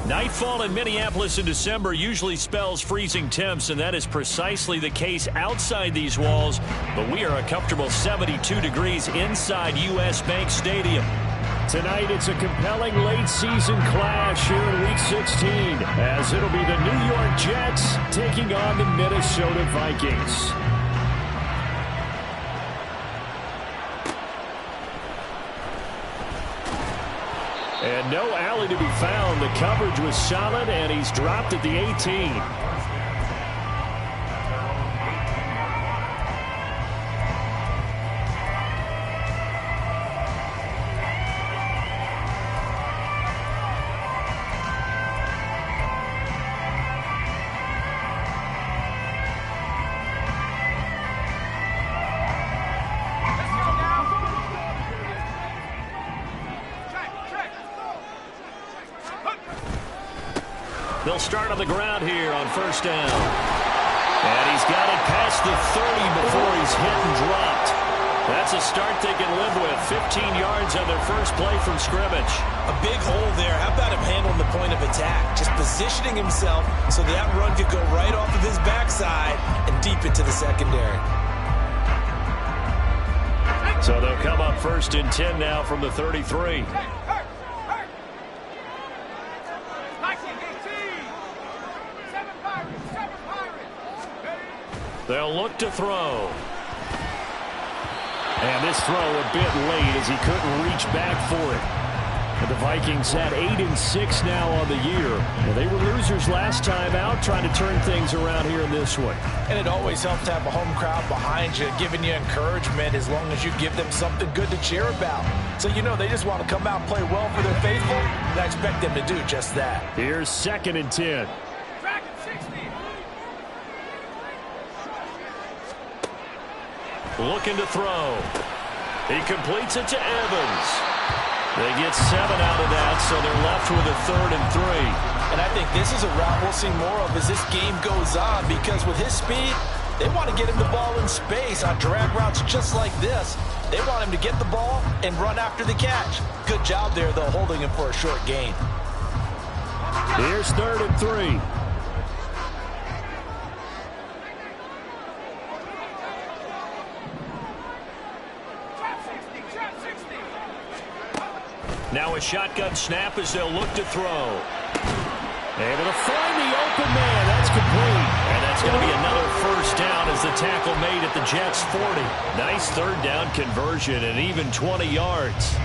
Nightfall in Minneapolis in December usually spells freezing temps, and that is precisely the case outside these walls. But we are a comfortable 72 degrees inside U.S. Bank Stadium. Tonight, it's a compelling late-season clash here in Week 16, as it'll be the New York Jets taking on the Minnesota Vikings. And no alley to be found. The coverage was solid, and he's dropped at the 18. They'll start on the ground here on first down. And he's got it past the 30 before he's hit and dropped. That's a start they can live with. 15 yards on their first play from scrimmage. A big hole there. How about him handling the point of attack? Just positioning himself so that run could go right off of his backside and deep into the secondary. So they'll come up first and 10 now from the 33. They'll look to throw. And this throw a bit late as he couldn't reach back for it. And the Vikings at 8-6 now on the year. Well, they were losers last time out, trying to turn things around here in this one. And it always helps to have a home crowd behind you, giving you encouragement as long as you give them something good to cheer about. So you know they just want to come out and play well for their faithful, and I expect them to do just that. Here's 2nd and 10. Looking to throw. He completes it to Evans. They get 7 out of that, so they're left with a 3rd and 3. And I think this is a route we'll see more of as this game goes on, because with his speed, they want to get him the ball in space on drag routes just like this. They want him to get the ball and run after the catch. Good job there, though, holding him for a short gain. Here's 3rd and 3. Now a shotgun snap as they'll look to throw. Able to find the open man. That's complete. And that's going to be another first down as the tackle made at the Jets' 40. Nice 3rd down conversion and even 20 yards.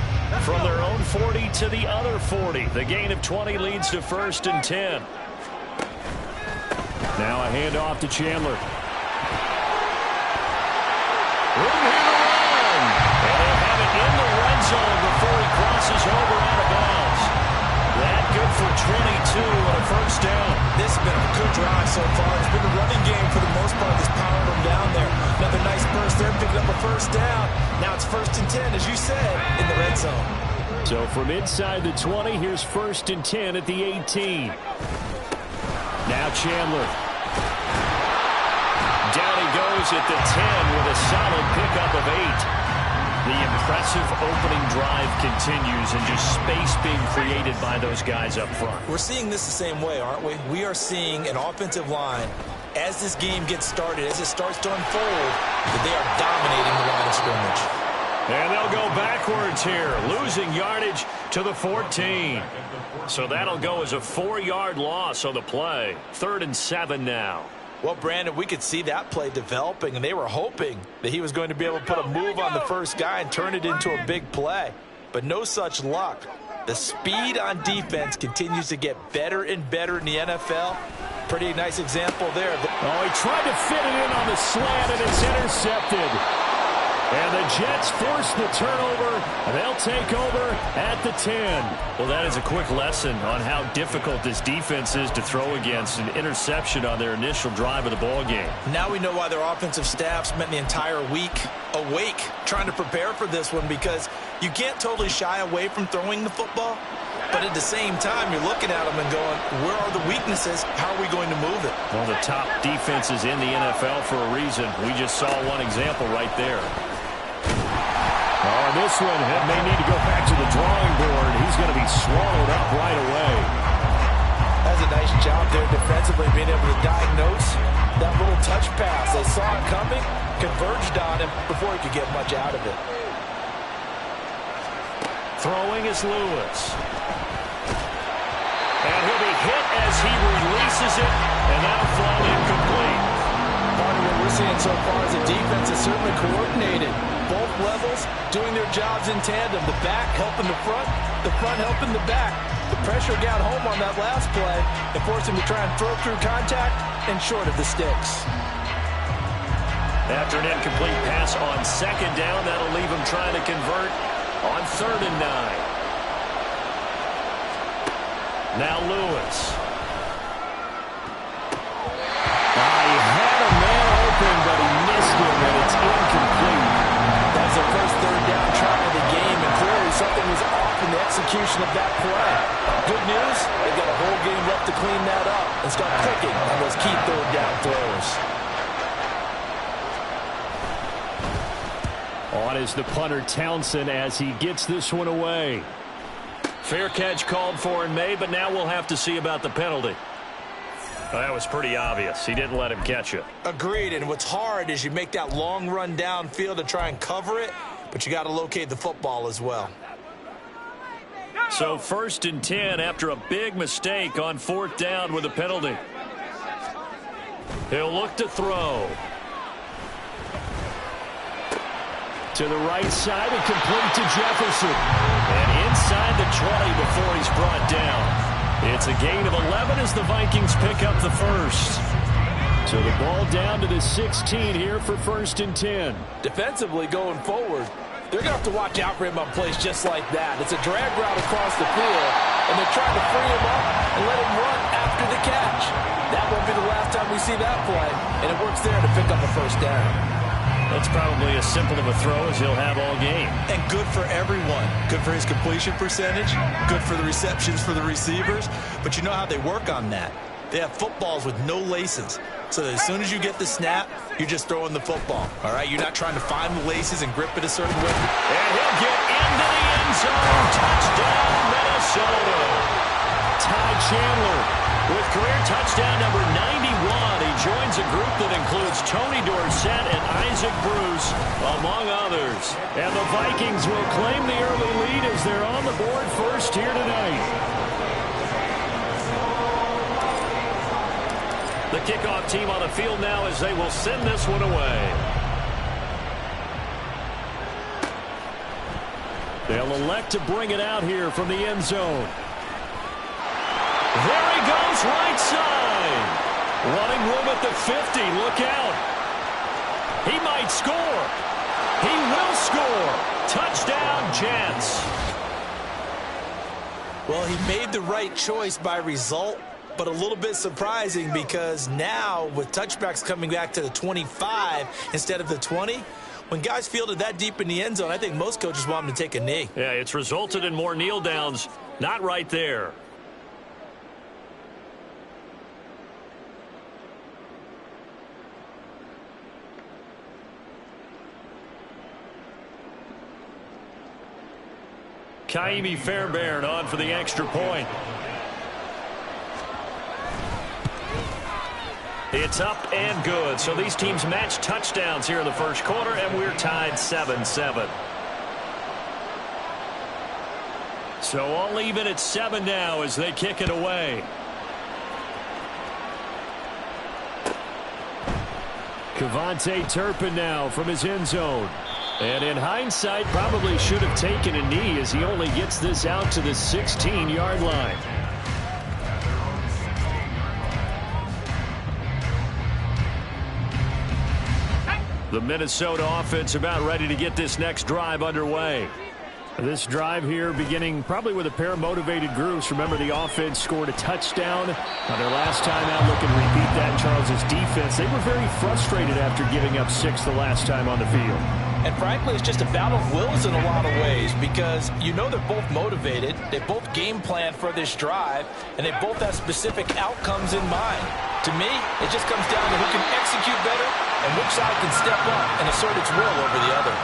From their own 40 to the other 40. The gain of 20 leads to 1st and 10. Now a handoff to Chandler. Room here to run. And they'll have it in the red zone before he crosses over out of bounds. That good for 22 and a first down. This has been a good drive so far. It's been a running game for the most part. That's powered them down there. Another nice burst there, picking up a first down. Now it's 1st and 10, as you said, in the red zone. So from inside the 20, here's 1st and 10 at the 18. Now Chandler. Down he goes at the 10 with a solid pickup of 8. The impressive opening drive continues and just space being created by those guys up front. We're seeing this the same way, aren't we? We are seeing an offensive line, as this game gets started, as it starts to unfold, that they are dominating the line of scrimmage. And they'll go backwards here, losing yardage to the 14. So that'll go as a 4-yard loss on the play. 3rd and 7 now. Well, Brandon, we could see that play developing, and they were hoping that he was going to be able to put a move on the first guy and turn it into a big play. But no such luck. The speed on defense continues to get better and better in the NFL. Pretty nice example there. Oh, he tried to fit it in on the slant, and it's intercepted. And the Jets force the turnover. They'll take over at the 10. Well, that is a quick lesson on how difficult this defense is to throw against. An interception on their initial drive of the ball game. Now we know why their offensive staff spent the entire week awake trying to prepare for this one, because you can't totally shy away from throwing the football. But at the same time, you're looking at them and going, where are the weaknesses? How are we going to move it? Well, the top defenses in the NFL for a reason. We just saw one example right there. Oh, this one may need to go back to the drawing board. He's going to be swallowed up right away. job there defensively, being able to diagnose that little touch pass. They saw it coming, converged on him before he could get much out of it. Throwing is Lewis. And he'll be hit as he releases it, and that'll fall incomplete. Part of what we're seeing so far is the defense is certainly coordinated. Both levels doing their jobs in tandem. The back helping the front helping the back. The pressure got home on that last play and forced him to try and throw through contact and short of the sticks. After an incomplete pass on second down, that'll leave him trying to convert on 3rd and 9. Now Lewis. He had a man open, but he missed him, and it's incomplete. That's the first 3rd down try of the game, and clearly something was off in the execution of that play. Good news, they've got a whole game left to clean that up and start clicking on those key 3rd down throws. On is the punter Townsend as he gets this one away. Fair catch called for and made, but now we'll have to see about the penalty. Well, that was pretty obvious. He didn't let him catch it. Agreed, and what's hard is you make that long run downfield to try and cover it, but you got to locate the football as well. So 1st and 10 after a big mistake on 4th down with a penalty. He'll look to throw. To the right side and complete to Jefferson. And inside the 20 before he's brought down. It's a gain of 11 as the Vikings pick up the first. So the ball down to the 16 here for 1st and 10. Defensively going forward, they're going to have to watch out for him on plays just like that. It's a drag route across the field, and they're trying to free him up and let him run after the catch. That won't be the last time we see that play, and it works there to pick up a 1st down. That's probably as simple of a throw as he'll have all game. And good for everyone. Good for his completion percentage. Good for the receptions for the receivers. But you know how they work on that. They have footballs with no laces. So that as soon as you get the snap, you're just throwing the football. All right? You're not trying to find the laces and grip it a certain way. And he'll get into the end zone. Touchdown, Minnesota. Ty Chandler with career touchdown number 91. He joins a group that includes Tony Dorsett and Isaac Bruce, among others. And the Vikings will claim the early lead as they're on the board first here tonight. The kickoff team on the field now as they will send this one away. They'll elect to bring it out here from the end zone. There he goes, right side. Running room at the 50. Look out. He might score. He will score. Touchdown, Jets. Well, he made the right choice by result, but a little bit surprising because now with touchbacks coming back to the 25 instead of the 20, when guys fielded that deep in the end zone, I think most coaches want him to take a knee. Yeah, it's resulted in more kneel downs. Not right there. Kaimi Fairbairn on for the extra point. It's up and good. So these teams match touchdowns here in the first quarter, and we're tied 7-7. So I'll leave it at 7 now as they kick it away. Kevontae Turpin now from his end zone. And in hindsight, probably should have taken a knee as he only gets this out to the 16-yard line. The Minnesota offense about ready to get this next drive underway. This drive here beginning probably with a pair of motivated groups. Remember, the offense scored a touchdown on their last time out. Looking to repeat that in Charles' defense. They were very frustrated after giving up 6 the last time on the field. And frankly, it's just a battle of wills in a lot of ways because you know they're both motivated. They both game plan for this drive, and they both have specific outcomes in mind. To me, it just comes down to who can execute better and which side can step up and assert its will over the other.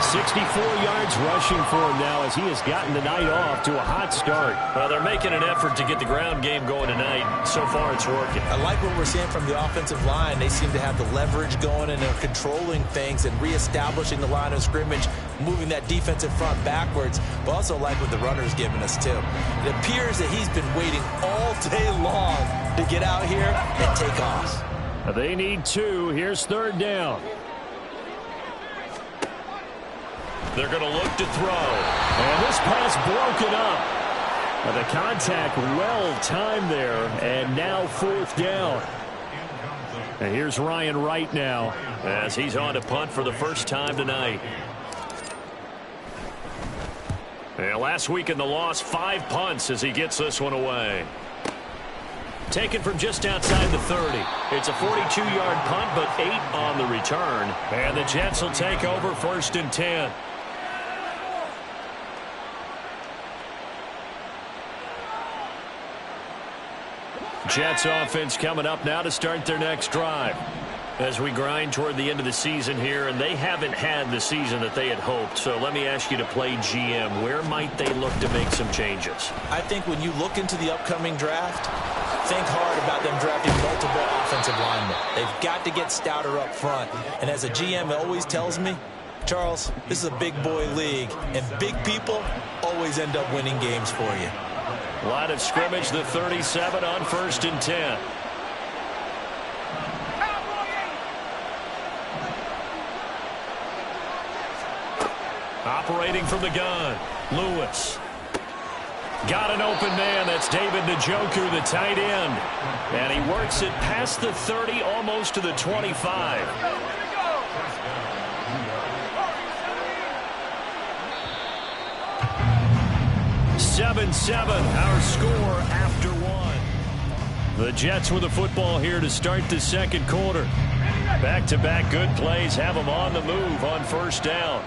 64 yards rushing for him now as he has gotten the night off to a hot start. Well, they're making an effort to get the ground game going tonight. So far, it's working. I like what we're seeing from the offensive line. They seem to have the leverage going, and they're controlling things and reestablishing the line of scrimmage, moving that defensive front backwards. But also like what the runner's giving us, too. It appears that he's been waiting all day long to get out here and take off. They need 2. Here's 3rd down. They're going to look to throw. And this pass broken up. The contact well timed there, and now 4th down. And here's Ryan Wright now as he's on to punt for the first time tonight. And last week in the loss, 5 punts as he gets this one away. Taken from just outside the 30. It's a 42-yard punt, but 8 on the return. And the Jets will take over 1st and 10. Jets offense coming up now to start their next drive. As we grind toward the end of the season here, and they haven't had the season that they had hoped. So let me ask you to play GM. Where might they look to make some changes? I think when you look into the upcoming draft, think hard about them drafting multiple offensive linemen. They've got to get stouter up front. And as a GM always tells me, Charles, this is a big boy league, and big people always end up winning games for you. Line of scrimmage, the 37 on 1st and 10. Operating from the gun, Lewis. Got an open man. That's David Njoku, the tight end. And he works it past the 30, almost to the 25. Seven, our score after 1. The Jets with the football here to start the 2nd quarter. Back-to-back good plays have them on the move on 1st down.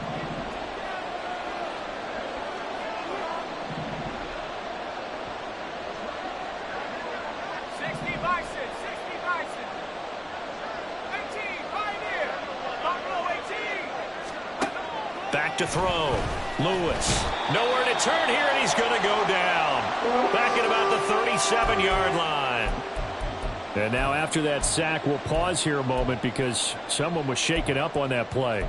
Back to throw. Lewis. Nowhere to turn here, and he's going to go down. Back at about the 37-yard line. And now after that sack, we'll pause here a moment because someone was shaken up on that play.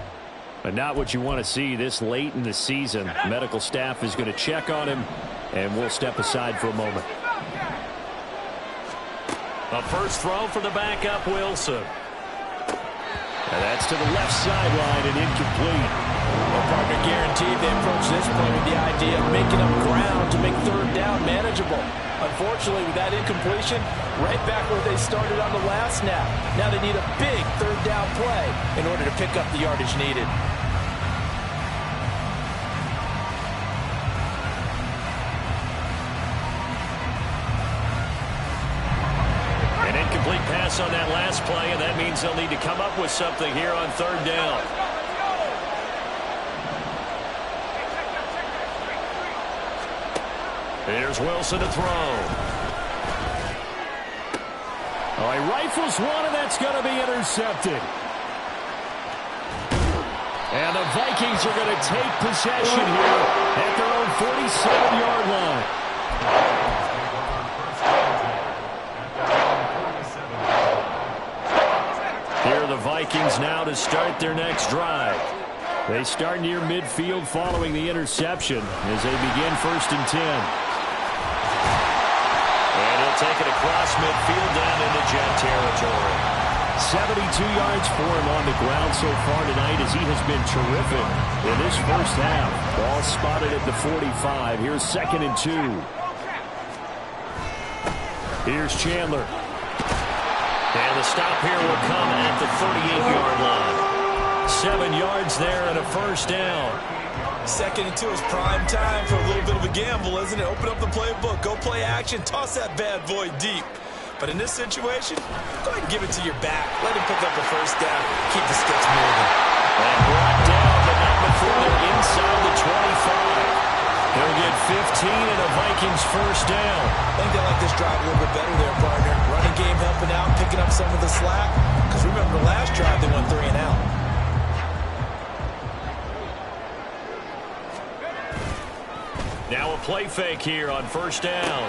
But not what you want to see this late in the season. Medical staff is going to check on him, and we'll step aside for a moment. A first throw for the backup, Wilson. And that's to the left sideline and incomplete. Well, partner, guaranteed they approach this play with the idea of making up ground to make 3rd down manageable. Unfortunately, with that incompletion, right back where they started on the last snap. Now they need a big 3rd down play in order to pick up the yardage needed. An incomplete pass on that last play, and that means they'll need to come up with something here on 3rd down. Here's Wilson to throw. Oh, he rifles one, and that's going to be intercepted. And the Vikings are going to take possession here at their own 47-yard line. Here are the Vikings now to start their next drive. They start near midfield following the interception as they begin 1st and 10. Take it across midfield down into Jet territory. 72 yards for him on the ground so far tonight as he has been terrific in this first half. Ball spotted at the 45. Here's 2nd and 2. Here's Chandler. And the stop here will come at the 38-yard line. 7 yards there and a first down. 2nd and 2 is prime time for a little bit of a gamble, isn't it? Open up the playbook, go play action, toss that bad boy deep. But in this situation, go ahead and give it to your back. Let him pick up the first down. Keep the sticks moving. And brought down, but not before they're inside the 25. They'll get 15 and a Vikings first down. I think they like this drive a little bit better there, partner. Running game helping out, picking up some of the slack. Because remember, the last drive they went 3 and out. Now a play fake here on first down.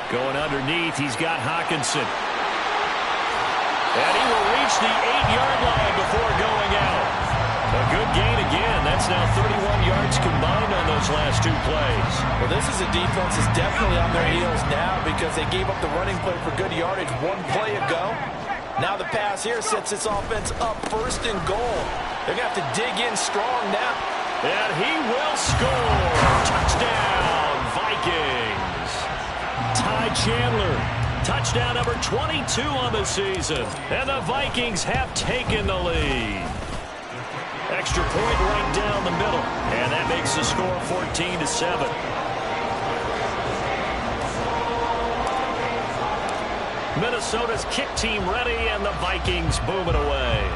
Going underneath, he's got Hawkinson. And he will reach the 8-yard line before going out. A good gain again. That's now 31 yards combined on those last two plays. Well, this is a defense that's definitely on their heels now because they gave up the running play for good yardage one play ago. Now the pass here sets this offense up first and goal. They're going to have to dig in strong now. And he will score. Touchdown, Vikings. Ty Chandler. Touchdown number 22 on the season. And the Vikings have taken the lead. Extra point right down the middle. And that makes the score 14-7. Minnesota's kick team ready, and the Vikings boom it away.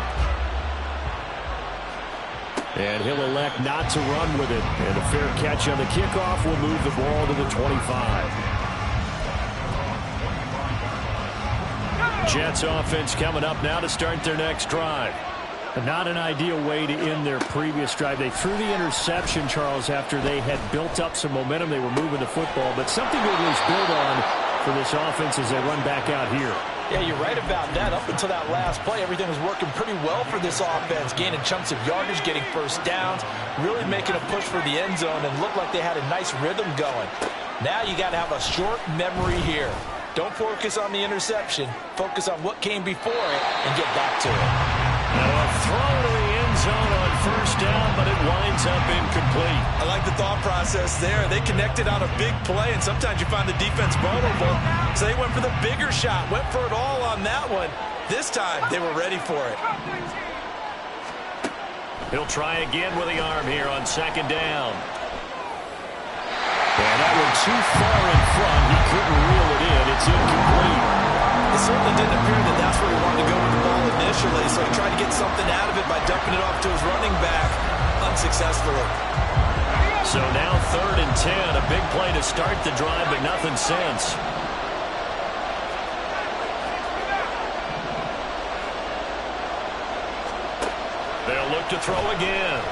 And he'll elect not to run with it. And a fair catch on the kickoff will move the ball to the 25. Jets offense coming up now to start their next drive. Not an ideal way to end their previous drive. They threw the interception, Charles, after they had built up some momentum. They were moving the football, but something to at least build on for this offense as they run back out here. Yeah, you're right about that. Up until that last play, everything was working pretty well for this offense, gaining chunks of yardage, getting first downs, really making a push for the end zone, and looked like they had a nice rhythm going. Now you got to have a short memory here. Don't focus on the interception. Focus on what came before it and get back to it. Now a throw to the end zone on first down, but it winds up incomplete. I like the thought process there. They connected on a big play, and sometimes you find the defense vulnerable. So they went for the bigger shot, went for it all on that one. This time, they were ready for it. He'll try again with the arm here on second down. And that one too far in front. He couldn't reel it in. It's incomplete. It certainly didn't appear that that's where he wanted to go with the ball initially, so he tried to get something out of it by dumping it off to his running back unsuccessfully. So now 3rd and 10. A big play to start the drive, but nothing since. They'll look to throw again.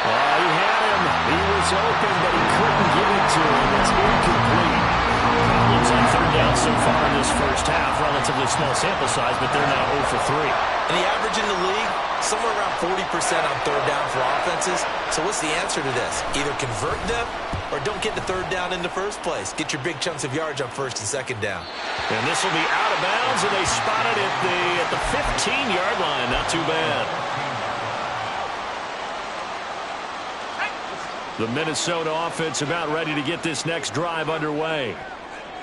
He had him. He was open, but he couldn't get it to him. It's incomplete. Problems on 3rd down so far in this first half. Relatively small sample size, but they're now 0 for 3. And the average in the league, somewhere around 40% on 3rd down for offenses. So what's the answer to this? Either convert them or don't get the 3rd down in the first place. Get your big chunks of yards on 1st and 2nd down. And this will be out of bounds, and they spot it at the 15-yard line. Not too bad. The Minnesota offense about ready to get this next drive underway.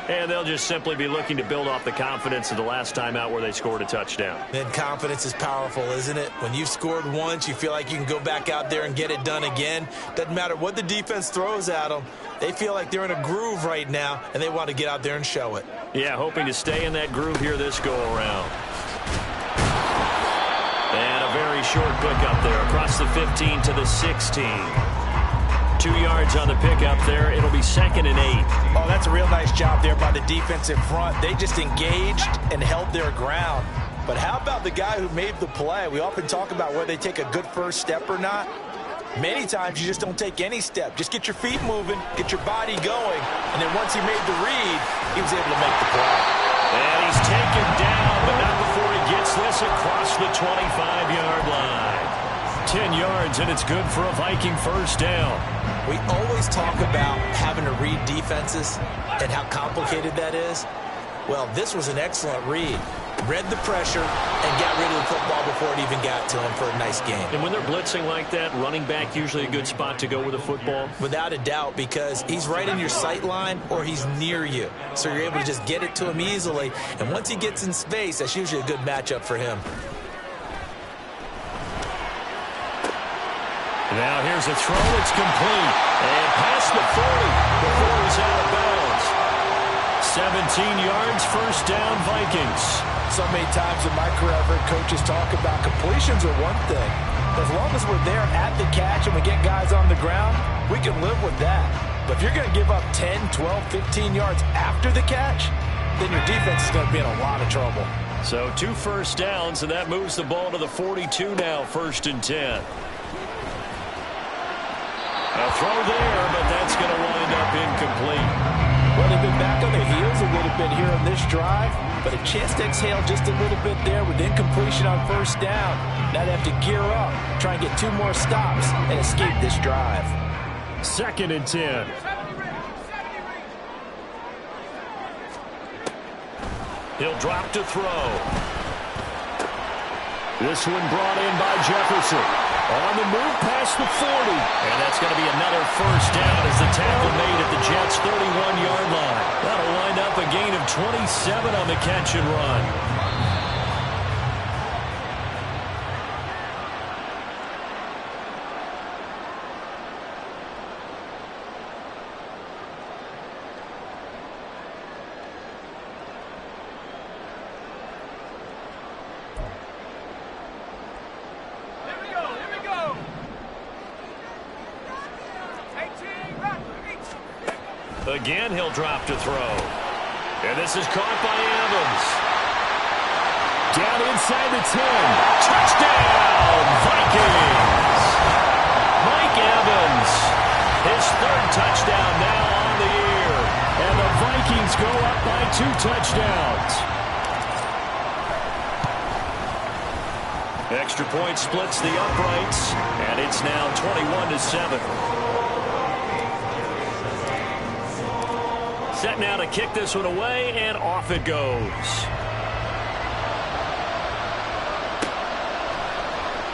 And they'll just simply be looking to build off the confidence of the last time out where they scored a touchdown. And confidence is powerful, isn't it? When you've scored once, you feel like you can go back out there and get it done again. Doesn't matter what the defense throws at them. They feel like they're in a groove right now, and they want to get out there and show it. Yeah, hoping to stay in that groove here this go-around. And a very short pickup there across the 15 to the 16. 2 yards on the pickup there. It'll be 2nd and 8. Oh, that's a real nice job there by the defense in front. They just engaged and held their ground. But how about the guy who made the play? We often talk about whether they take a good first step or not. Many times you just don't take any step. Just get your feet moving, get your body going, and then once he made the read, he was able to make the play. And he's taken down, but not before he gets this across the 25-yard line. 10 yards, and it's good for a Viking first down. We always talk about having to read defenses and how complicated that is. Well, this was an excellent read. Read the pressure and got rid of the football before it even got to him for a nice game. And when they're blitzing like that, running back usually a good spot to go with the football? Without a doubt, because he's right in your sight line or he's near you. So you're able to just get it to him easily. And once he gets in space, that's usually a good matchup for him. Now here's a throw. It's complete. And past the 40 before he's out of bounds. 17 yards, first down, Vikings. So many times in my career, I've heard coaches talk about completions are one thing. As long as we're there at the catch and we get guys on the ground, we can live with that. But if you're going to give up 10, 12, 15 yards after the catch, then your defense is going to be in a lot of trouble. So 2 first downs, and that moves the ball to the 42 now, 1st and 10. A throw there, but that's going to wind up incomplete. Well, they've been back on their heels a little bit here on this drive, but a chance to exhale just a little bit there with incompletion on first down. Now they have to gear up, try and get 2 more stops, and escape this drive. 2nd and 10. He'll drop to throw. This one brought in by Jefferson. On the move past the 40. And that's going to be another first down as the tackle made at the Jets' 31-yard line. That'll wind up a gain of 27 on the catch and run. Again, he'll drop to throw. And this is caught by Evans. Down inside the 10. Touchdown, Vikings! Mike Evans, his 3rd touchdown now on the year. And the Vikings go up by 2 touchdowns. Extra point splits the uprights, and it's now 21-7. Set now to kick this one away, and off it goes.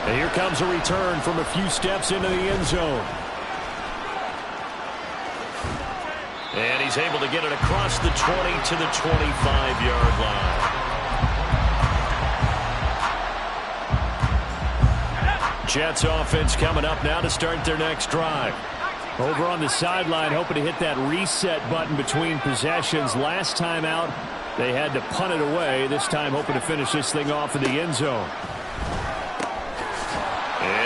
And here comes a return from a few steps into the end zone. And he's able to get it across the 20 to the 25-yard line. Jets offense coming up now to start their next drive. Over on the sideline, hoping to hit that reset button between possessions. Last time out, they had to punt it away. This time, hoping to finish this thing off in the end zone.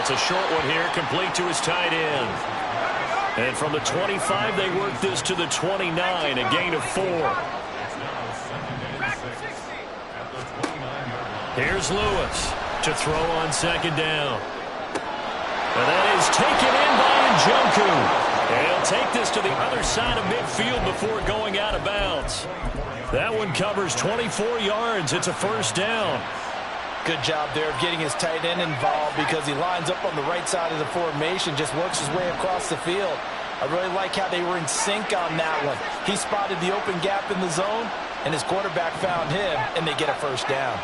It's a short one here, complete to his tight end. And from the 25, they work this to the 29, a gain of 4. Here's Lewis to throw on 2nd down. And that is taken in by Njoku. And he'll take this to the other side of midfield before going out of bounds. That one covers 24 yards. It's a first down. Good job there of getting his tight end involved because he lines up on the right side of the formation, just works his way across the field. I really like how they were in sync on that one. He spotted the open gap in the zone, and his quarterback found him, and they get a first down.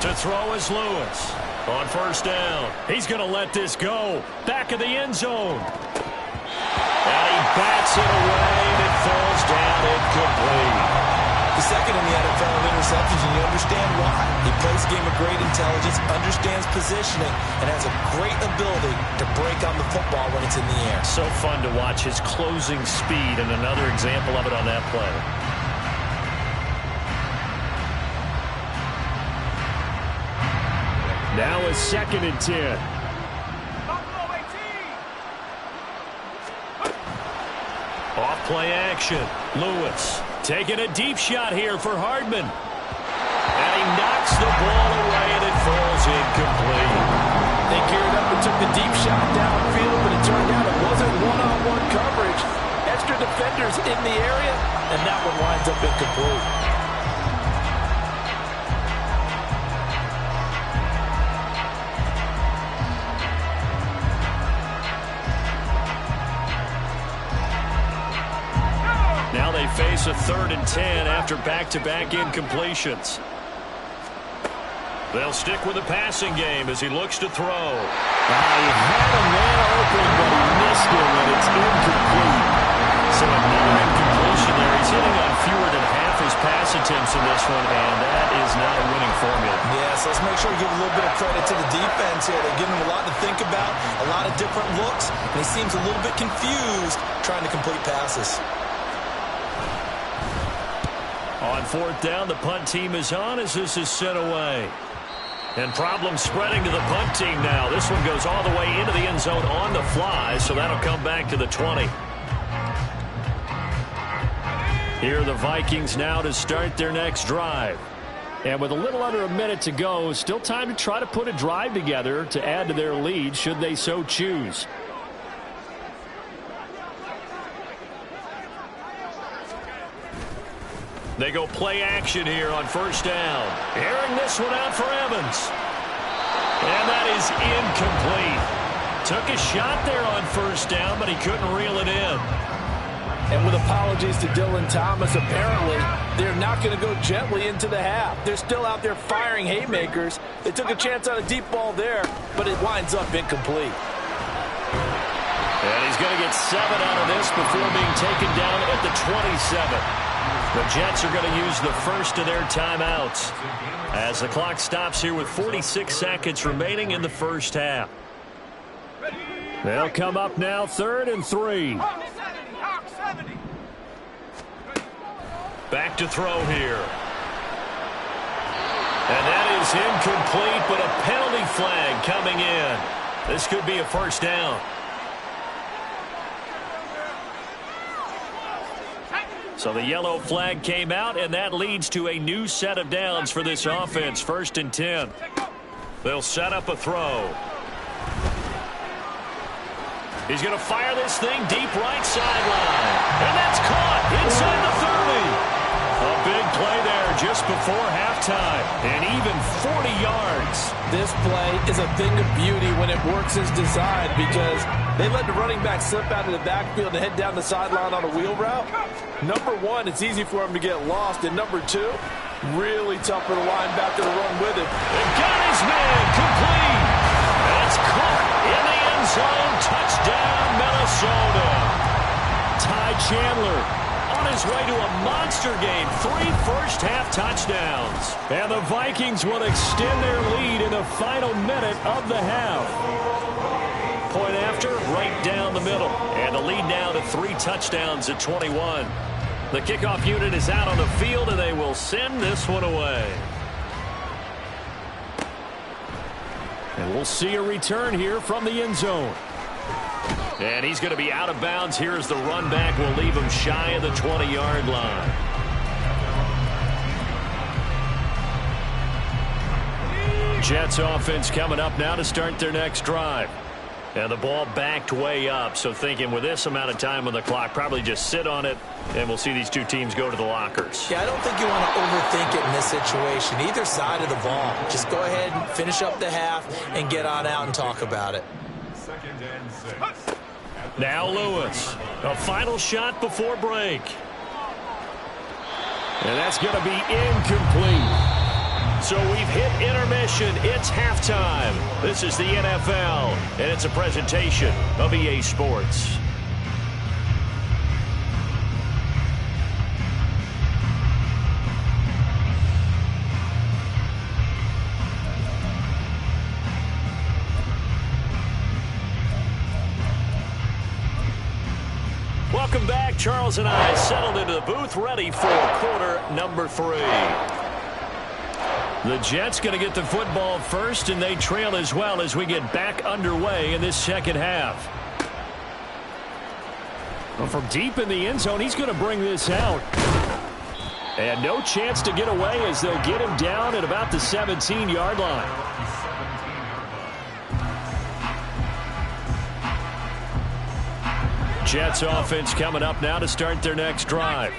To throw is Lewis. On first down. He's going to let this go. Back of the end zone. And he bats it away, and it falls down incomplete. The 2nd in the NFL in interceptions, and you understand why. He plays a game of great intelligence, understands positioning, and has a great ability to break on the football when it's in the air. So fun to watch his closing speed, and another example of it on that play. Now a 2nd and 10. Off play action. Lewis taking a deep shot here for Hardman. And he knocks the ball away, and it falls incomplete. They geared up and took the deep shot downfield, but it turned out it wasn't one-on-one coverage. Extra defenders in the area, and that one winds up incomplete. Now they face a 3rd and 10 after back-to-back incompletions. They'll stick with the passing game as he looks to throw. He had a man open, but he missed him, and it's incomplete. So another incompletion there. He's hitting on fewer than half his pass attempts in this one, and that is not a winning formula. Yes, let's make sure we give a little bit of credit to the defense here. They're giving him a lot to think about, a lot of different looks, and he seems a little bit confused trying to complete passes. On 4th down, the punt team is on as this is sent away. And problems spreading to the punt team now. This one goes all the way into the end zone on the fly, so that'll come back to the 20. Here are the Vikings now to start their next drive. And with a little under a minute to go, still time to try to put a drive together to add to their lead should they so choose. They go play action here on first down. Airing this one out for Evans. And that is incomplete. Took a shot there on first down, but he couldn't reel it in. And with apologies to Dylan Thomas, apparently they're not going to go gently into the half. They're still out there firing haymakers. They took a chance on a deep ball there, but it winds up incomplete. And he's going to get 7 out of this before being taken down at the 27. The Jets are going to use the first of their timeouts as the clock stops here with 46 seconds remaining in the first half. They'll come up now 3rd and 3. Back to throw here. And that is incomplete, but a penalty flag coming in. This could be a first down. So the yellow flag came out, and that leads to a new set of downs for this offense. 1st and 10. They'll set up a throw. He's going to fire this thing deep right sideline. And that's caught inside the 30. A big play there just before halftime. And even 40 yards. This play is a thing of beauty when it works as designed because they let the running back slip out of the backfield and head down the sideline on a wheel route. Number one, it's easy for him to get lost. And number two, really tough for the linebacker to run with him. And got his man complete. That's caught in the end zone. Touchdown, Minnesota. Ty Chandler on his way to a monster game. 3 first-half touchdowns. And the Vikings will extend their lead in the final minute of the half. Point after, right down the middle. And the lead now to 3 touchdowns at 21. The kickoff unit is out on the field, and they will send this one away. And we'll see a return here from the end zone. And he's going to be out of bounds here as the run back will leave him shy of the 20-yard line. Jets offense coming up now to start their next drive. And the ball backed way up, so thinking with this amount of time on the clock, probably just sit on it, and we'll see these two teams go to the lockers. Yeah, I don't think you want to overthink it in this situation. Either side of the ball. Just go ahead and finish up the half and get on out and talk about it. Now Lewis. A final shot before break. And that's going to be incomplete. So we've hit intermission. It's halftime. This is the NFL, and it's a presentation of EA Sports. Welcome back. Charles and I settled into the booth, ready for quarter number 3. The Jets going to get the football first, and they trail as well as we get back underway in this second half. Well, from deep in the end zone, he's going to bring this out. And no chance to get away as they'll get him down at about the 17-yard line. Jets offense coming up now to start their next drive.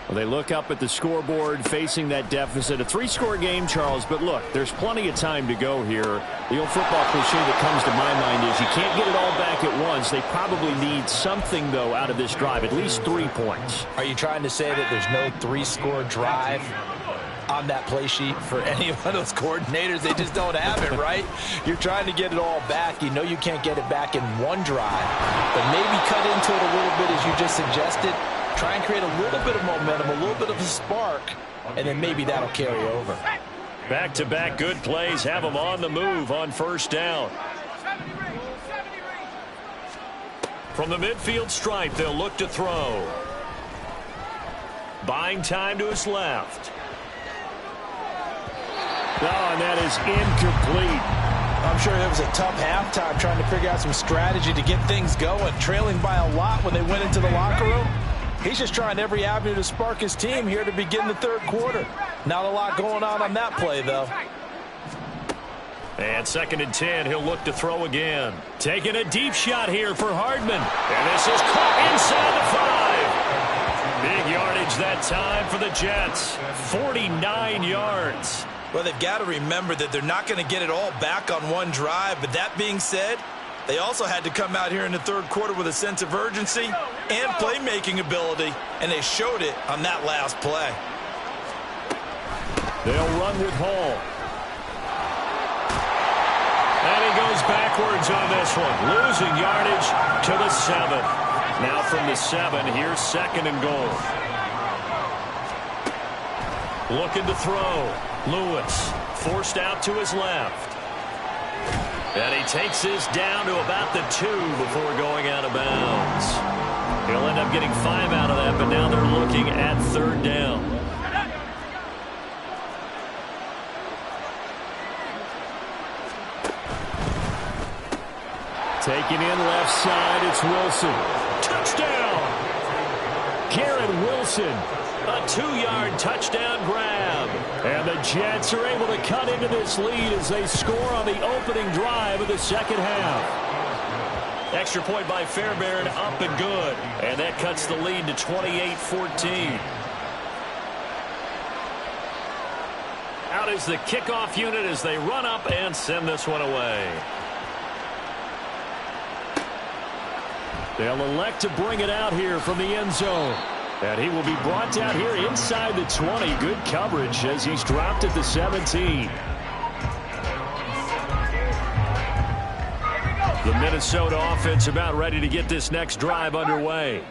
Well, they look up at the scoreboard facing that deficit. A 3-score game, Charles, but look, there's plenty of time to go here. The old football cliche that comes to my mind is you can't get it all back at once. They probably need something, though, out of this drive, at least 3 points. Are you trying to say that there's no 3-score drive on that play sheet for any one of those coordinators? They just don't have it, right? You're trying to get it all back. You know you can't get it back in one drive, but maybe cut into it a little bit as you just suggested. Try and create a little bit of momentum, a little bit of a spark, and then maybe that'll carry over. Back-to-back good plays have them on the move on first down. From the midfield stripe, they'll look to throw. Buying time to his left. Oh, and that is incomplete. I'm sure it was a tough halftime trying to figure out some strategy to get things going. Trailing by a lot when they went into the locker room. He's just trying every avenue to spark his team here to begin the third quarter. Not a lot going on that play, though. And 2nd and 10, he'll look to throw again. Taking a deep shot here for Hardman. And this is caught inside the 5. Big yardage that time for the Jets. 49 yards. Well, they've got to remember that they're not going to get it all back on one drive. But that being said, they also had to come out here in the third quarter with a sense of urgency and playmaking ability. And they showed it on that last play. They'll run with Hall. And he goes backwards on this one. Losing yardage to the 7. Now from the 7, here's 2nd and goal. Looking to throw. Lewis forced out to his left. And he takes this down to about the 2 before going out of bounds. He'll end up getting 5 out of that, but now they're looking at 3rd down. Taking in left side, it's Wilson. Touchdown! Garrett Wilson, a 2-yard touchdown grab. And the Jets are able to cut into this lead as they score on the opening drive of the second half. Extra point by Fairbairn, up and good. And that cuts the lead to 28-14. Out is the kickoff unit as they run up and send this one away. They'll elect to bring it out here from the end zone. And he will be brought down here inside the 20. Good coverage as he's dropped at the 17. The Minnesota offense about ready to get this next drive underway.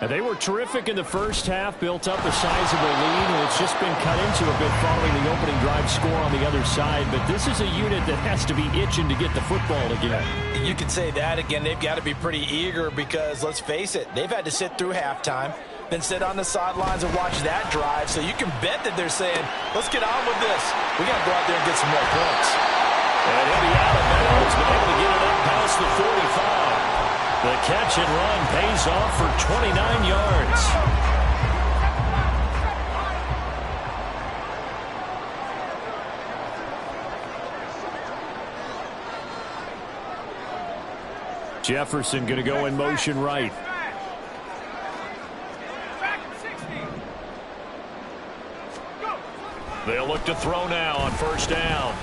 And they were terrific in the first half, built up a sizable lead, and it's just been cut into a bit following the opening drive score on the other side. But this is a unit that has to be itching to get the football again. You can say that again. They've got to be pretty eager because, let's face it, they've had to sit through halftime, then sit on the sidelines and watch that drive. So you can bet that they're saying, let's get on with this. We got to go out there and get some more points. And he'll be out of bounds, but able to get it up past the 45. The catch and run pays off for 29 yards. Jefferson going to go in motion right. They'll look to throw now on 1st down.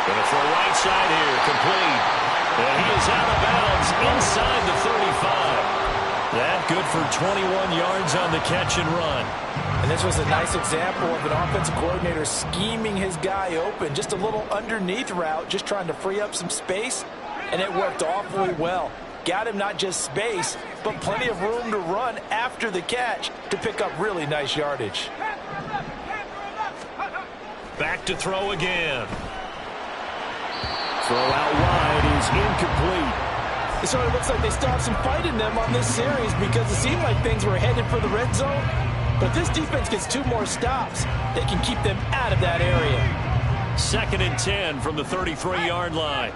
Going to throw right side here, complete. And he is out of bounds inside the 35. That good for 21 yards on the catch and run. And this was a nice example of an offensive coordinator scheming his guy open. Just a little underneath route, just trying to free up some space. And it worked awfully well. Got him not just space, but plenty of room to run after the catch to pick up really nice yardage. Back to throw again. Throw out wide is incomplete. It sort of looks like they still have some fight in them on this series because it seemed like things were headed for the red zone. But if this defense gets 2 more stops, they can keep them out of that area. 2nd and 10 from the 33-yard line.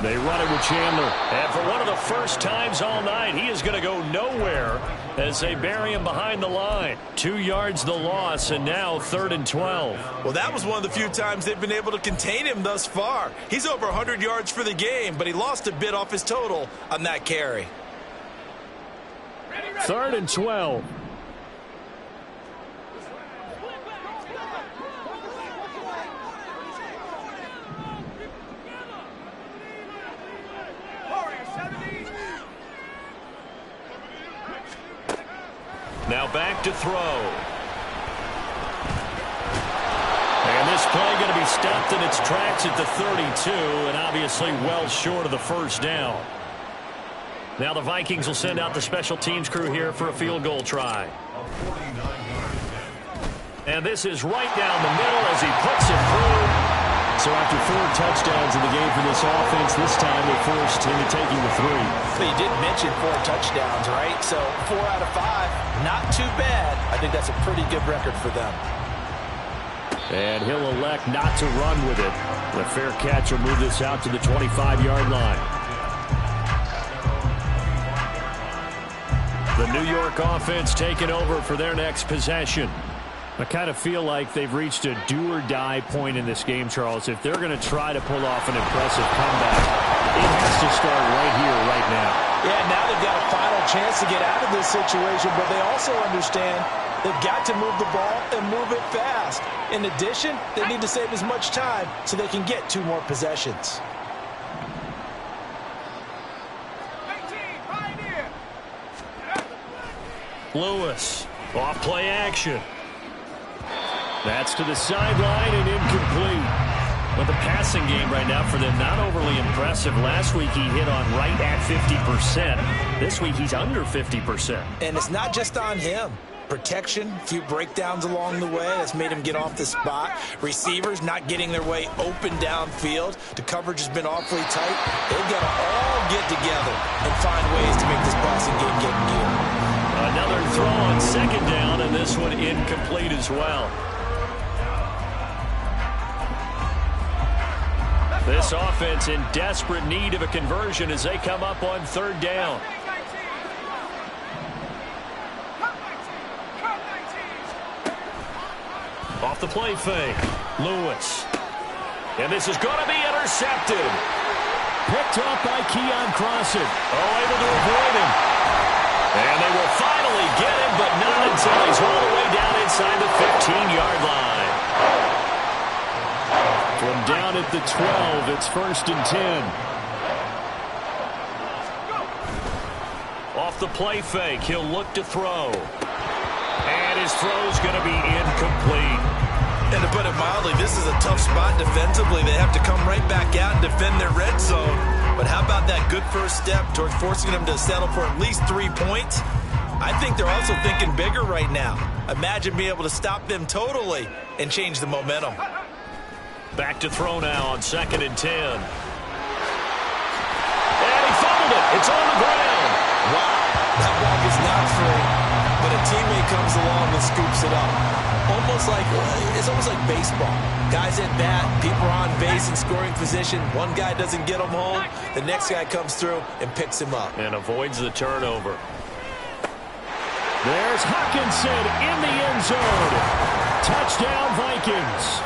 They run it with Chandler. And for one of the first times all night, he is going to go nowhere as they bury him behind the line. 2 yards the loss, and now 3rd and 12. Well, that was one of the few times they've been able to contain him thus far. He's over 100 yards for the game, but he lost a bit off his total on that carry. 3rd and 12. Now back to throw. And this play going to be stopped in its tracks at the 32, and obviously well short of the 1st down. Now the Vikings will send out the special teams crew here for a field goal try. And this is right down the middle as he puts it through. So after 4 touchdowns in the game for this offense, this time they're forced into taking the 3. But you did mention 4 touchdowns, right? So 4 out of 5, not too bad. I think that's a pretty good record for them. And he'll elect not to run with it. The fair catch will move this out to the 25-yard line. The New York offense taking over for their next possession. I kind of feel like they've reached a do-or-die point in this game, Charles. If they're going to try to pull off an impressive comeback, it has to start right here, right now. Yeah, now they've got a final chance to get out of this situation, but they also understand they've got to move the ball and move it fast. In addition, they need to save as much time so they can get 2 more possessions. Lewis, off play action. That's to the sideline and incomplete. But the passing game right now for them, not overly impressive. Last week he hit on right at 50%. This week he's under 50%. And it's not just on him. Protection, a few breakdowns along the way. That's made him get off the spot. Receivers not getting their way open downfield. The coverage has been awfully tight. They've got to all get together and find ways to make this passing game get in gear. Another throw on second down, and this one incomplete as well. This offense in desperate need of a conversion as they come up on third down. Off the play fake, Lewis. And this is going to be intercepted. Picked up by Keon Crossen. Oh, able to avoid him. And they will finally get him, but not until he's all the way down inside the 15-yard line. From down at the 12, it's 1st and 10. Off the play fake, he'll look to throw. And his throw's going to be incomplete. And to put it mildly, this is a tough spot defensively. They have to come right back out and defend their red zone. But how about that good first step towards forcing them to settle for at least 3 points? I think they're also thinking bigger right now. Imagine being able to stop them totally and change the momentum. Back to throw now on 2nd and 10. And he fumbled it. It's on the ground. Wow, that ball is not free. But a teammate comes along and scoops it up. It's almost like baseball. Guys at bat, people are on base in scoring position. One guy doesn't get him home. The next guy comes through and picks him up. And avoids the turnover. There's Hawkinson in the end zone. Touchdown, Vikings.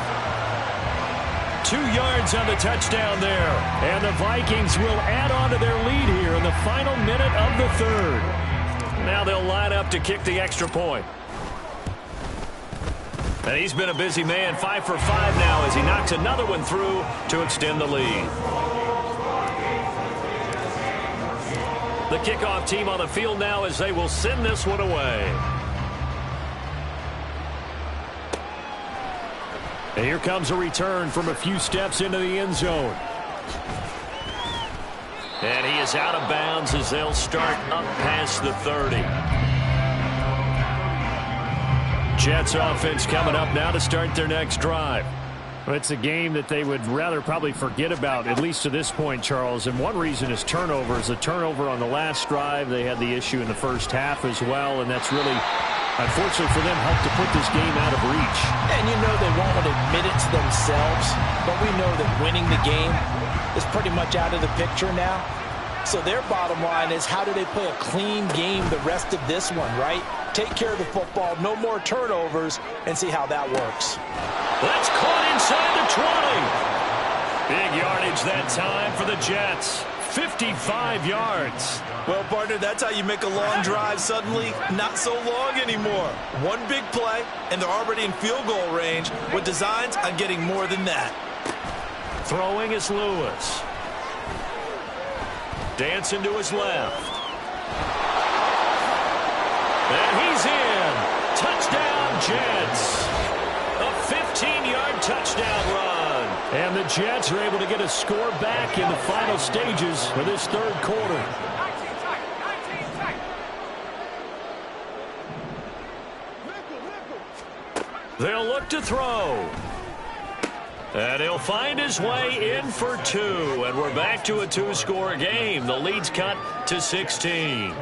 2 yards on the touchdown there. And the Vikings will add on to their lead here in the final minute of the 3rd. Now they'll line up to kick the extra point. And he's been a busy man, 5 for 5 now as he knocks another one through to extend the lead. The kickoff team on the field now as they will send this one away. And here comes a return from a few steps into the end zone. And he is out of bounds as they'll start up past the 30. Jets offense coming up now to start their next drive. Well, it's a game that they would rather probably forget about, at least to this point, Charles. And one reason is turnovers. A turnover on the last drive. They had the issue in the first half as well, and that's really, unfortunately for them, helped to put this game out of reach. And you know they won't admit it to themselves, but we know that winning the game is pretty much out of the picture now. So their bottom line is, how do they play a clean game the rest of this one, right? Take care of the football, no more turnovers, and see how that works. That's caught inside the 20. Big yardage that time for the Jets. 55 yards. Well, partner, that's how you make a long drive suddenly not so long anymore. One big play, and they're already in field goal range with designs on getting more than that. Throwing is Lewis. Dancing to his left. And he's in. Touchdown, Jets. A 15-yard touchdown run. And the Jets are able to get a score back in the final stages for this 3rd quarter. They'll look to throw. And he'll find his way in for 2. And we're back to a 2-score game. The lead's cut to 16.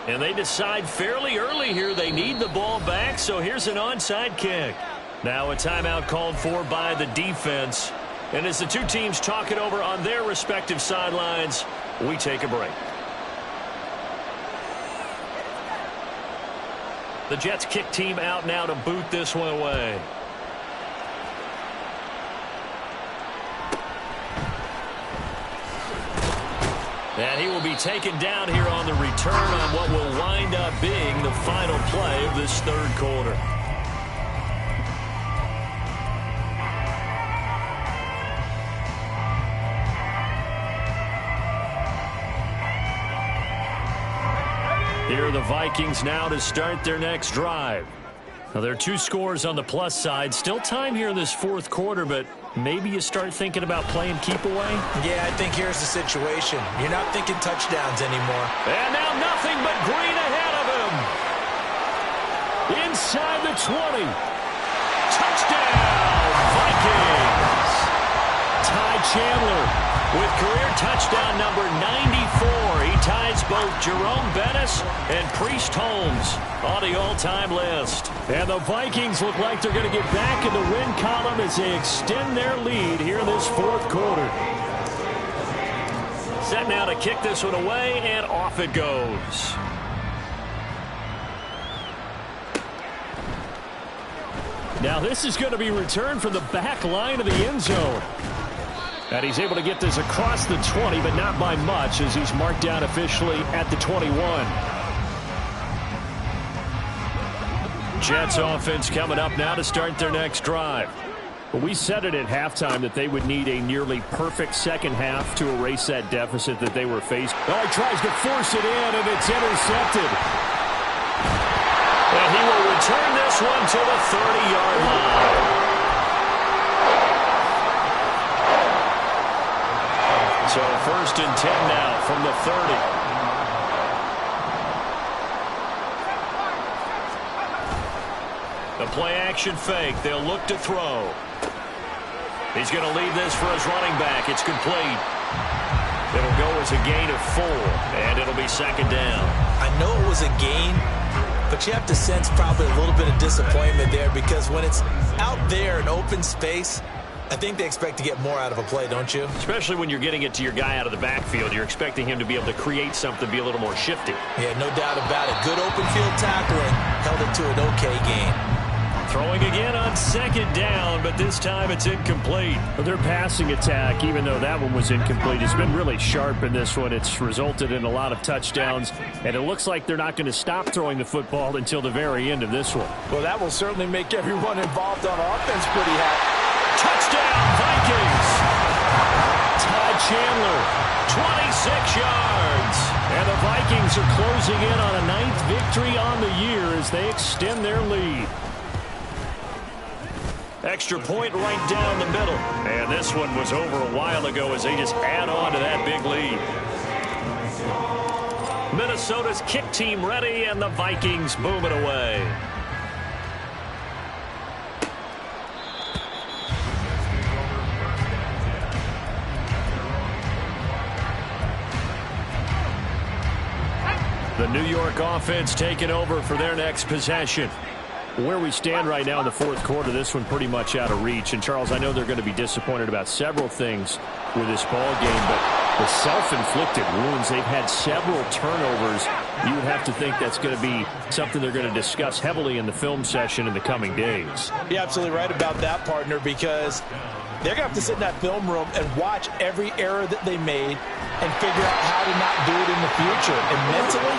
And they decide fairly early here they need the ball back, so here's an onside kick. Now a timeout called for by the defense. And as the two teams talk it over on their respective sidelines, we take a break. The Jets kick team out now to boot this one away. And he will be taken down here on the return on what will wind up being the final play of this third quarter. Here are the Vikings now to start their next drive. Now, there are two scores on the plus side. Still time here in this fourth quarter, but maybe you start thinking about playing keep away? Yeah, I think here's the situation. You're not thinking touchdowns anymore. And now nothing but green ahead of him. Inside the 20. Touchdown, Vikings. Ty Chandler with career touchdown number 94. He ties both Jerome Bettis and Priest Holmes on the all-time list. And the Vikings look like they're going to get back in the win column as they extend their lead here in this fourth quarter. Set now to kick this one away, and off it goes. Now this is going to be returned from the back line of the end zone. And he's able to get this across the 20, but not by much, as he's marked down officially at the 21. Jets offense coming up now to start their next drive. We said it at halftime that they would need a nearly perfect second half to erase that deficit that they were faced. Oh, he tries to force it in, and it's intercepted. And he will return this one to the 30-yard line. So first and 10 now from the 30. The play action fake. They'll look to throw. He's going to leave this for his running back. It's complete. It'll go as a gain of 4, and it'll be second down. I know it was a gain, but you have to sense probably a little bit of disappointment there, because when it's out there in open space, I think they expect to get more out of a play, don't you? Especially when you're getting it to your guy out of the backfield. You're expecting him to be able to create something, be a little more shifty. Yeah, no doubt about it. Good open field tackling. Held it to an okay gain. Throwing again on second down, but this time it's incomplete. Their passing attack, even though that one was incomplete, has been really sharp in this one. It's resulted in a lot of touchdowns, and it looks like they're not going to stop throwing the football until the very end of this one. Well, that will certainly make everyone involved on offense pretty happy. Touchdown, Vikings! Ty Chandler, 26 yards. And the Vikings are closing in on a 9th victory on the year as they extend their lead. Extra point right down the middle. And this one was over a while ago as they just add on to that big lead. Minnesota's kick team ready, and the Vikings move it away. The New York offense taking over for their next possession. Where we stand right now in the fourth quarter, this one pretty much out of reach. And, Charles, I know they're going to be disappointed about several things with this ball game, but the self-inflicted wounds, they've had several turnovers. You would have to think that's going to be something they're going to discuss heavily in the film session in the coming days. You're absolutely right about that, partner, because they're going to have to sit in that film room and watch every error that they made and figure out how to not do it in the future. And mentally,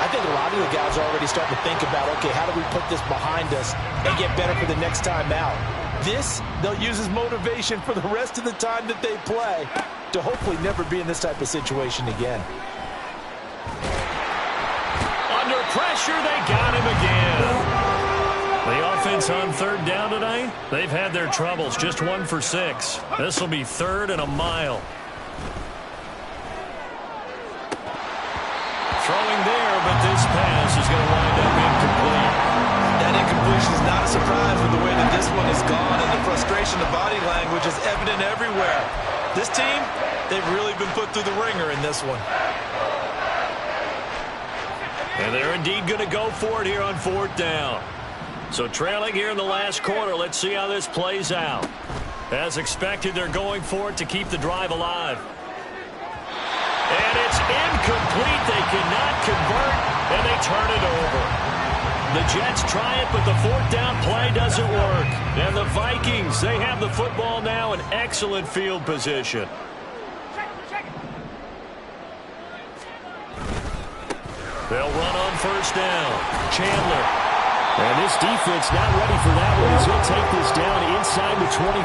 I think a lot of the guys are already starting to think about, okay, how do we put this behind us and get better for the next time out? This, they'll use as motivation for the rest of the time that they play to hopefully never be in this type of situation again. Under pressure, they got him again. The offense on third down tonight, they've had their troubles, just 1 for 6. This will be 3rd and a mile. Throwing there, but this pass is going to wind up incomplete. That incompletion is not a surprise with the way that this one has gone, and the frustration, the body language is evident everywhere. This team, they've really been put through the ringer in this one. And they're indeed going to go for it here on 4th down. So trailing here in the last quarter, let's see how this plays out. As expected, they're going for it to keep the drive alive. And it's incomplete. They cannot convert, and they turn it over. The Jets try it, but the 4th down play doesn't work. And the Vikings, they have the football now in excellent field position. They'll run on 1st down. Chandler. And this defense not ready for that one as he'll take this down inside the 25.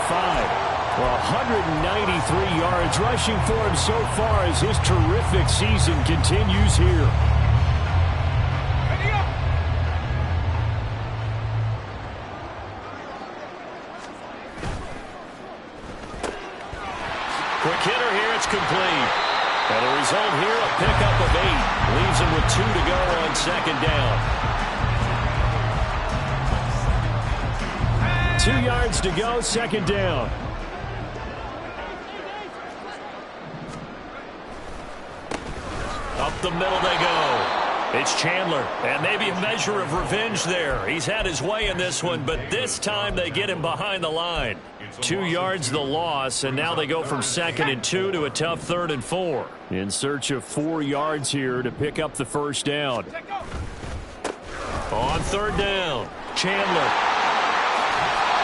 Well, 193 yards rushing for him so far as his terrific season continues here. Quick hitter here, it's complete. And the result here, a pickup of 8. Leaves him with 2 to go on 2nd down. 2 yards to go, 2nd down. Up the middle they go. It's Chandler, and maybe a measure of revenge there. He's had his way in this one, but this time they get him behind the line. 2 yards the loss, and now they go from 2nd and 2 to a tough 3rd and 4. In search of 4 yards here to pick up the 1st down. On 3rd down, Chandler.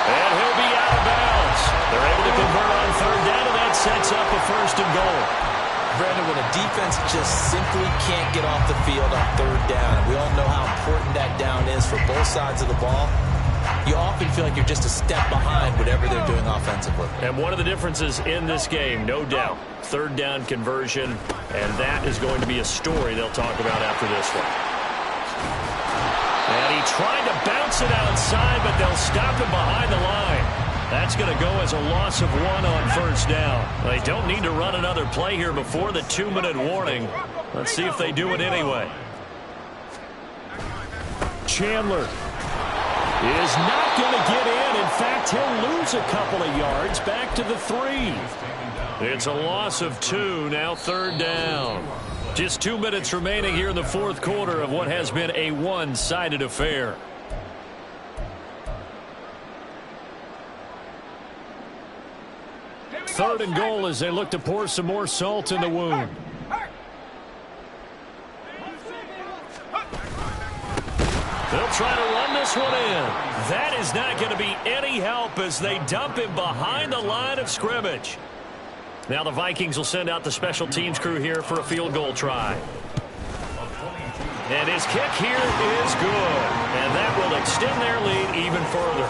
And he'll be out of bounds. They're able to convert on 3rd down, and that sets up a 1st and goal. Brandon, when a defense just simply can't get off the field on 3rd down, we all know how important that down is for both sides of the ball. You often feel like you're just a step behind whatever they're doing offensively. And one of the differences in this game, no doubt, 3rd down conversion, and that is going to be a story they'll talk about after this one. And he tried to bounce it outside, but they'll stop him behind the line. That's going to go as a loss of 1 on 1st down. They don't need to run another play here before the 2-minute warning. Let's see if they do it anyway. Chandler is not going to get in. In fact, he'll lose a couple of yards back to the 3. It's a loss of 2, now 3rd down. Just 2 minutes remaining here in the 4th quarter of what has been a one-sided affair. Third and goal as they look to pour some more salt in the wound. They'll try to run this one in. That is not going to be any help as they dump him behind the line of scrimmage. Now the Vikings will send out the special teams crew here for a field goal try. And his kick here is good. And that will extend their lead even further.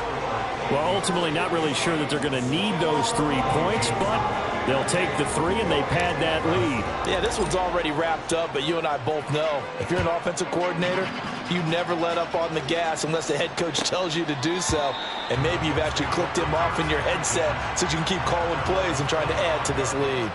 Well, ultimately not really sure that they're going to need those 3 points, but they'll take the 3 and they pad that lead. Yeah, this one's already wrapped up, but you and I both know if you're an offensive coordinator, you never let up on the gas unless the head coach tells you to do so. And maybe you've actually clicked him off in your headset so you can keep calling plays and trying to add to this lead.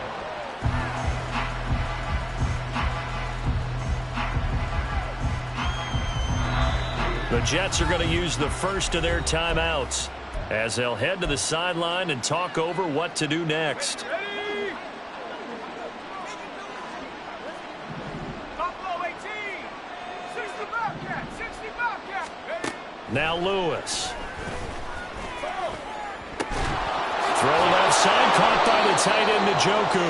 The Jets are going to use the first of their timeouts as they'll head to the sideline and talk over what to do next. Now Lewis. Thrown outside, caught by the tight end Njoku.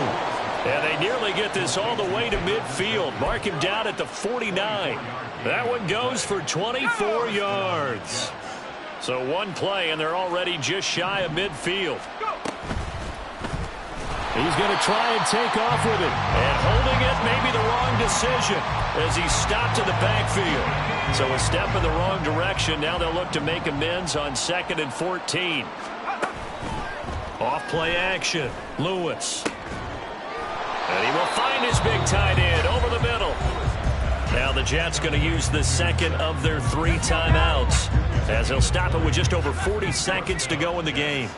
And they nearly get this all the way to midfield. Mark him down at the 49. That one goes for 24 yards. So one play, and they're already just shy of midfield. He's going to try and take off with it. And holding it may be the wrong decision as he stopped in the backfield. So a step in the wrong direction. Now they'll look to make amends on 2nd and 14. Off play action. Lewis. And he will find his big tight end over the middle. Now the Jets going to use the second of their 3 timeouts as they'll stop it with just over 40 seconds to go in the game.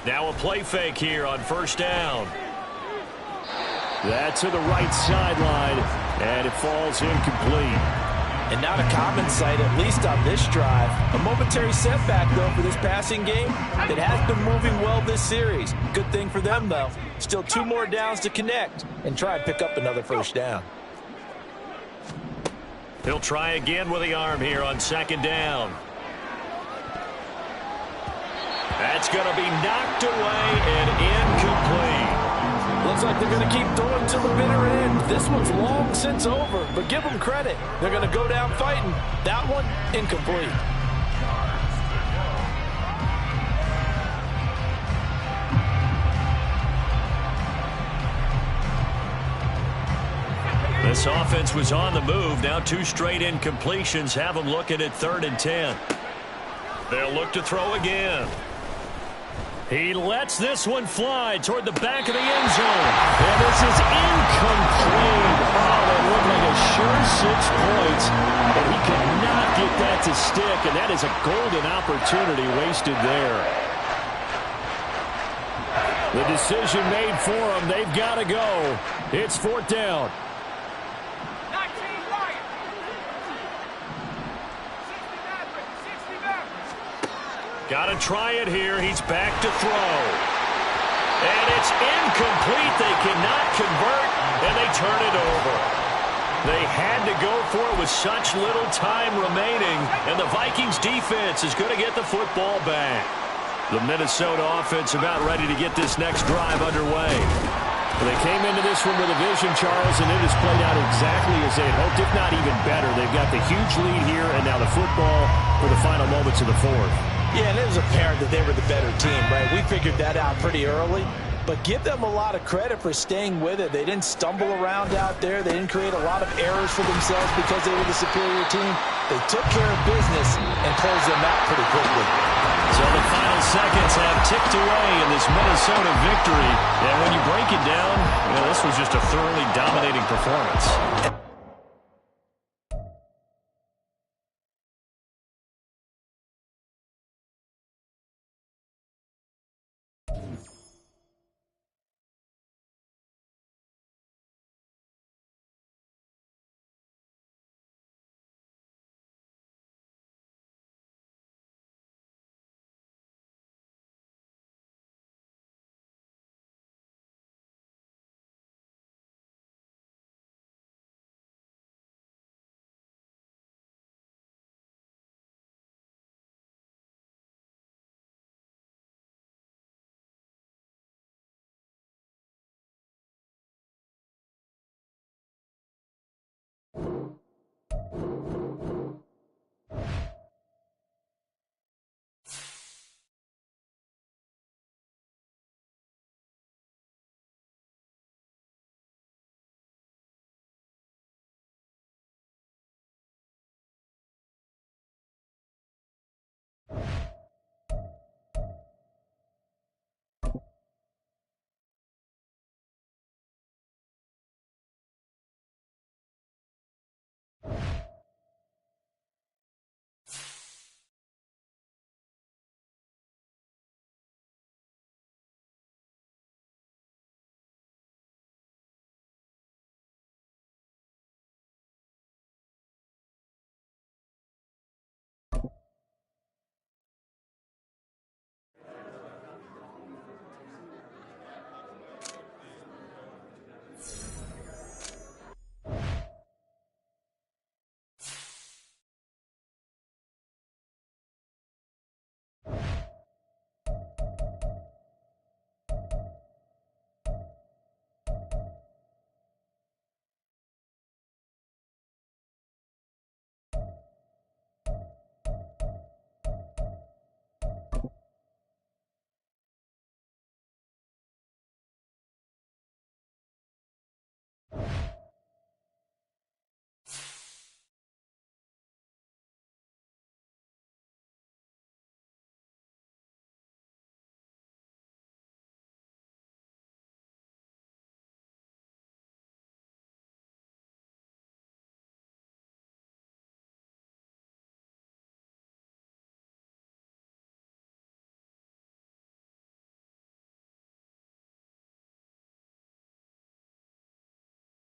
Now a play fake here on 1st down. That to the right sideline, and it falls incomplete. And not a common sight, at least on this drive. A momentary setback, though, for this passing game that has been moving well this series. Good thing for them, though. Still 2 more downs to connect and try and pick up another 1st down. He'll try again with the arm here on second down. That's going to be knocked away and incomplete. Looks like they're going to keep throwing to the bitter end. This one's long since over, but give them credit. They're going to go down fighting. That one, incomplete. This offense was on the move. Now 2 straight incompletions have them looking at 3rd and 10. They'll look to throw again. He lets this one fly toward the back of the end zone. And this is incomplete. Oh, that looked like a sure 6 points. But he could not get that to stick. And that is a golden opportunity wasted there. The decision made for them. They've got to go. It's 4th down. Got to try it here. He's back to throw. And it's incomplete. They cannot convert, and they turn it over. They had to go for it with such little time remaining, and the Vikings defense is going to get the football back. The Minnesota offense about ready to get this next drive underway. They came into this one with a vision, Charles, and it has played out exactly as they had hoped, if not even better. They've got the huge lead here, and now the football for the final moments of the 4th. Yeah, and it was apparent that they were the better team, right? We figured that out pretty early. But give them a lot of credit for staying with it. They didn't stumble around out there. They didn't create a lot of errors for themselves because they were the superior team. They took care of business and closed them out pretty quickly. So the final seconds have ticked away in this Minnesota victory. And when you break it down, this was just a thoroughly dominating performance.